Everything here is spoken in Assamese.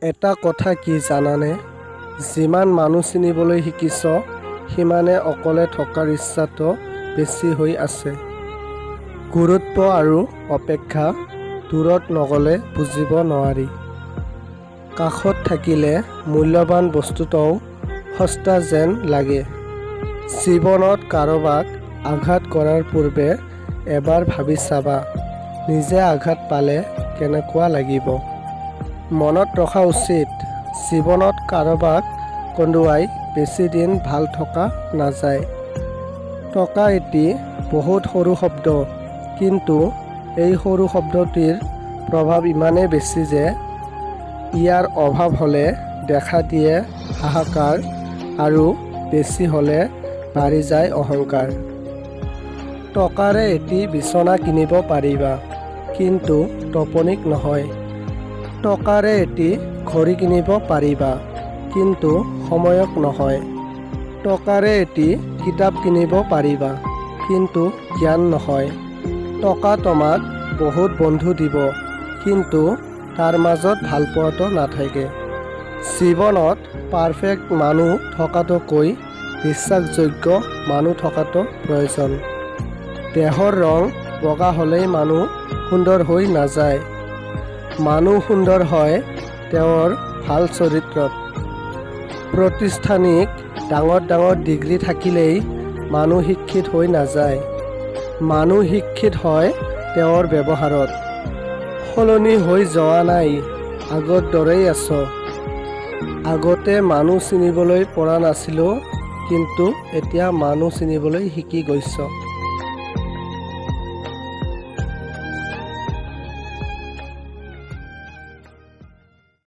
এটা কথা কি জানানে? যিমান মানুহ চিনিবলৈ শিকিছ, সিমানে অকলে থকাৰ ইচ্ছাটো বেছি হৈ আছে। গুৰুত্ব আৰু অপেক্ষা দূৰত নগ'লে বুজিব নোৱাৰি। কাষত থাকিলে মূল্যৱান বস্তুটোও সস্তা যেন লাগে। জীৱনত কাৰোবাক আঘাত কৰাৰ পূৰ্বে এবাৰ ভাবি চাবা, নিজে আঘাত পালে কেনেকুৱা লাগিব। মনত ৰখা উচিত, জীৱনত কাৰোবাক কন্দুৱাই বেছি দিন ভাল থকা নাযায়। টকা এটি বহুত সৰু শব্দ, কিন্তু এই সৰু শব্দটিৰ প্ৰভাৱ ইমানেই বেছি যে ইয়াৰ অভাৱ হ'লে দেখা দিয়ে হাহাকাৰ আৰু বেছি হ'লে বাঢ়ি যায় অহংকাৰ। টকাৰে এটি বিচনা কিনিব পাৰিবা, কিন্তু টোপনিক নহয়। টকাৰে এটি ঘড়ী কিনিব পাৰিবা, কিন্তু সময়ক নহয়। টকাৰে এটি কিতাপ কিনিব পাৰিবা, কিন্তু জ্ঞান নহয়। টকা তোমাক বহুত বন্ধু দিব, কিন্তু তাৰ মাজত ভালপোৱাটো নাথাকে। জীৱনত পাৰফেক্ট মানুহ থকাটোকৈ বিশ্বাসযোগ্য মানুহ থকাটো প্ৰয়োজন। দেহৰ ৰং বগা হ'লেই মানুহ সুন্দৰ হৈ নাযায়। মানুহ সুন্দৰ হয় তেওঁৰ ভাল চৰিত্ৰত। প্ৰতিষ্ঠানিক ডাঙৰ ডাঙৰ ডিগ্ৰী থাকিলেই মানুহ শিক্ষিত হৈ নাযায়। মানুহ শিক্ষিত হয় তেওঁৰ ব্যৱহাৰত। সলনি হৈ যোৱা নাই, আগৰ দৰেই আছ। আগতে মানুহ চিনিবলৈ পৰা নাছিলোঁ, কিন্তু এতিয়া মানুহ চিনিবলৈ শিকি গৈছ।